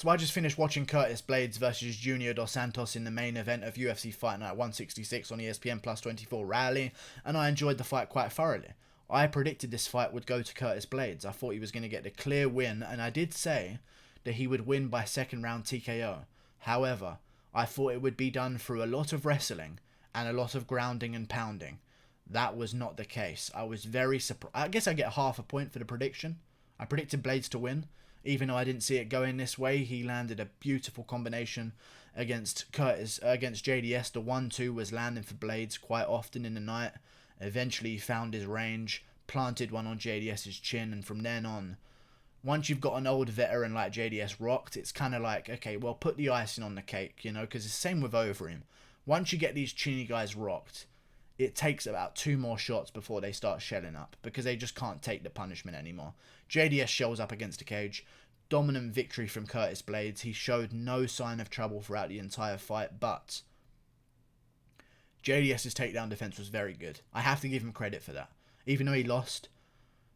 So I just finished watching Curtis Blaydes versus Junior Dos Santos in the main event of UFC Fight Night 166 on ESPN Plus 24 Raleigh, and I enjoyed the fight quite thoroughly. I predicted this fight would go to Curtis Blaydes. I thought he was going to get the clear win, and I did say that he would win by second round TKO. However, I thought it would be done through a lot of wrestling and a lot of grounding and pounding. That was not the case. I was very surprised. I guess I get half a point for the prediction. I predicted Blaydes to win. Even though I didn't see it going this way, he landed a beautiful combination against JDS. The 1-2 was landing for Blaydes quite often in the night. Eventually he found his range, planted one on JDS's chin, and from then on, once you've got an old veteran like JDS rocked, it's kind of like, okay, well, put the icing on the cake, you know, because it's the same with Overeem. Once you get these chinny guys rocked, it takes about 2 more shots before they start shelling up, because they just can't take the punishment anymore. JDS shells up against the cage. Dominant victory from Curtis Blaydes. He showed no sign of trouble throughout the entire fight, but JDS's takedown defense was very good. I have to give him credit for that. Even though he lost,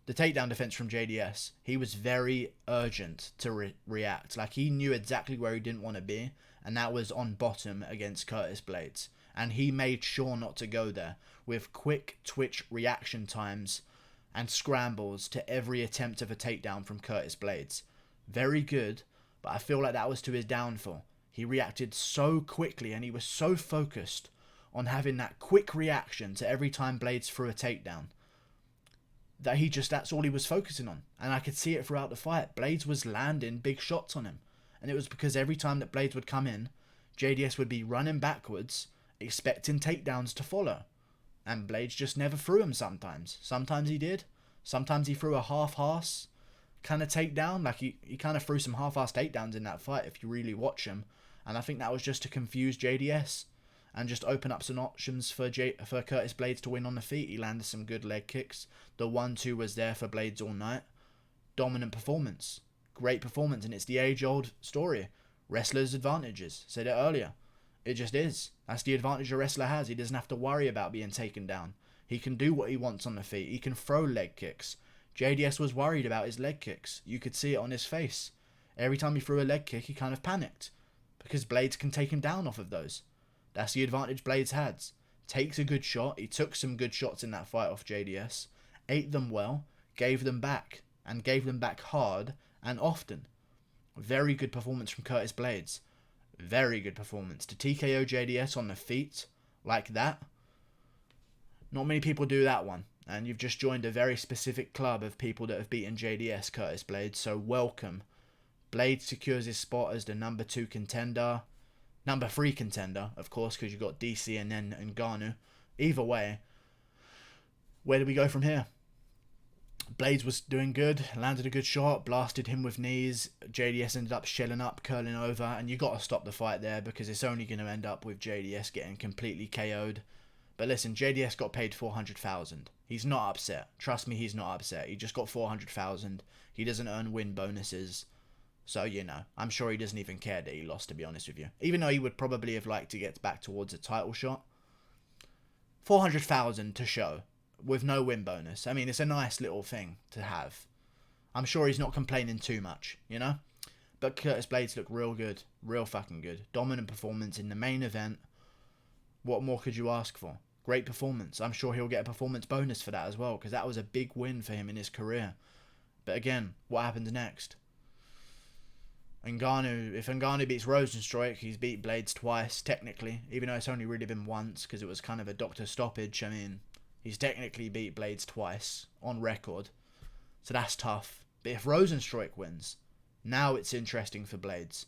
the takedown defense from JDS, he was very urgent to react. Like, he knew exactly where he didn't want to be, and that was on bottom against Curtis Blaydes. And he made sure not to go there with quick twitch reaction times and scrambles to every attempt of a takedown from Curtis Blaydes. Very good, but I feel like that was to his downfall. He reacted so quickly and he was so focused on having that quick reaction to every time Blaydes threw a takedown that that's all he was focusing on. And I could see it throughout the fight. Blaydes was landing big shots on him. And it was because every time that Blaydes would come in, JDS would be running backwards, expecting takedowns to follow. And Blaydes just never threw him sometimes. Sometimes he did. Sometimes he threw a half-ass kind of takedown. Like, he kind of threw some half-ass takedowns in that fight if you really watch him. And I think that was just to confuse JDS and just open up some options for Curtis Blaydes to win on the feet. He landed some good leg kicks. The 1-2 was there for Blaydes all night. Dominant performance. Great performance. And it's the age-old story. Wrestlers' advantages. Said it earlier. It just is. That's the advantage a wrestler has. He doesn't have to worry about being taken down. He can do what he wants on the feet. He can throw leg kicks. JDS was worried about his leg kicks. You could see it on his face. Every time he threw a leg kick, he kind of panicked, because Blaydes can take him down off of those. That's the advantage Blaydes had. Takes a good shot. He took some good shots in that fight off JDS. Ate them well. Gave them back. And gave them back hard and often. Very good performance from Curtis Blaydes. Very good performance. To TKO JDS on the feet like that. Not many people do that one. And you've just joined a very specific club of people that have beaten JDS, Curtis Blaydes. So welcome. Blaydes secures his spot as the number 2 contender. Number 3 contender, of course, because you've got DC and then Ngannou. Either way, where do we go from here? Blaydes was doing good, landed a good shot, blasted him with knees. JDS ended up shelling up, curling over, and you got to stop the fight there, because it's only going to end up with JDS getting completely KO'd. But listen, JDS got paid $400,000. He's not upset. Trust me, he's not upset. He just got $400,000. He doesn't earn win bonuses. So, you know, I'm sure he doesn't even care that he lost, to be honest with you. Even though he would probably have liked to get back towards a title shot. $400,000 to show, with no win bonus. I mean, it's a nice little thing to have. I'm sure he's not complaining too much, you know? But Curtis Blaydes looked real good. Real fucking good. Dominant performance in the main event. What more could you ask for? Great performance. I'm sure he'll get a performance bonus for that as well, because that was a big win for him in his career. But again, what happens next? Ngannou, if Ngannou beats Rosenstruik, he's beat Blaydes twice, technically. Even though it's only really been once, because it was kind of a doctor stoppage. I mean, he's technically beat Blaydes twice, on record. So that's tough. But if Rosenstruik wins, now it's interesting for Blaydes.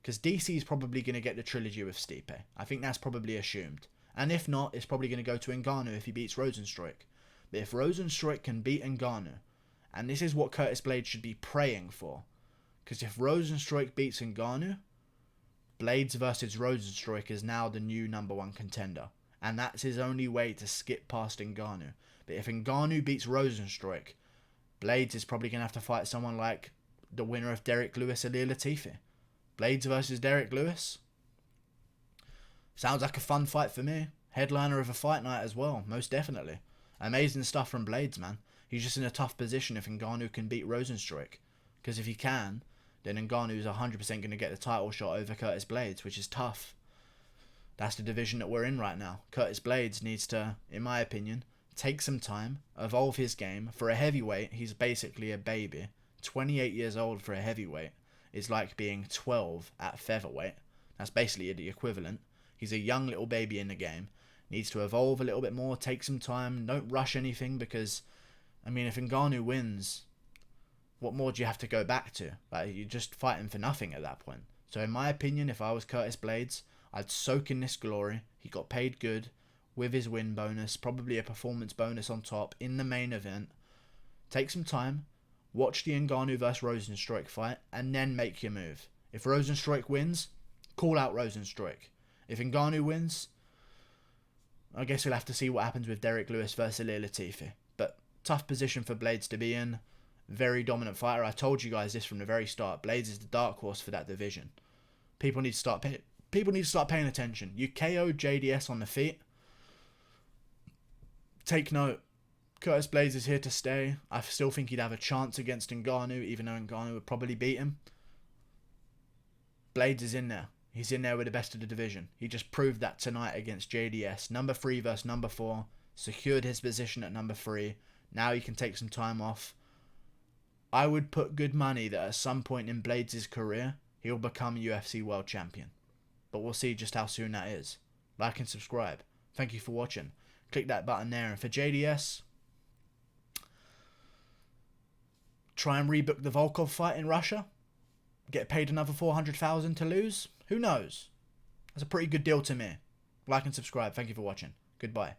Because DC is probably going to get the trilogy with Stipe. I think that's probably assumed. And if not, it's probably going to go to Ngannou if he beats Rosenstruik. But if Rosenstruik can beat Ngannou, and this is what Curtis Blaydes should be praying for, because if Rosenstruik beats Ngannou, Blaydes versus Rosenstruik is now the new number 1 contender. And that's his only way to skip past Ngannou. But if Ngannou beats Rosenstruik, Blaydes is probably going to have to fight someone like the winner of Derek Lewis Ali Latifi. Blaydes versus Derek Lewis? Sounds like a fun fight for me. Headliner of a fight night as well, most definitely. Amazing stuff from Blaydes, man. He's just in a tough position if Ngannou can beat Rosenstruik. Because if he can, then Ngannou's 100% going to get the title shot over Curtis Blaydes, which is tough. That's the division that we're in right now. Curtis Blaydes needs to, in my opinion, take some time, evolve his game. For a heavyweight, he's basically a baby. 28 years old for a heavyweight is like being 12 at featherweight. That's basically the equivalent. He's a young little baby in the game. Needs to evolve a little bit more, take some time. Don't rush anything because, I mean, if Ngannou wins, what more do you have to go back to? Like, you're just fighting for nothing at that point. So in my opinion, if I was Curtis Blaydes, I'd soak in this glory. He got paid good with his win bonus, probably a performance bonus on top in the main event. Take some time, watch the Ngannou vs Rozenstruik fight, and then make your move. If Rozenstruik wins, call out Rozenstruik. If Ngannou wins, I guess we'll have to see what happens with Derek Lewis versus Ali Latifi. But tough position for Blaydes to be in. Very dominant fighter. I told you guys this from the very start. Blaydes is the dark horse for that division. People need to start paying attention. You KO'd JDS on the feet. Take note. Curtis Blaydes is here to stay. I still think he'd have a chance against Ngannou, even though Ngannou would probably beat him. Blaydes is in there. He's in there with the best of the division. He just proved that tonight against JDS. Number 3 versus number 4. Secured his position at number 3. Now he can take some time off. I would put good money that at some point in Blaydes' career, he'll become UFC World Champion. But we'll see just how soon that is. Like and subscribe. Thank you for watching. Click that button there. And for JDS, try and rebook the Volkov fight in Russia. Get paid another $400,000 to lose. Who knows? That's a pretty good deal to me. Like and subscribe. Thank you for watching. Goodbye.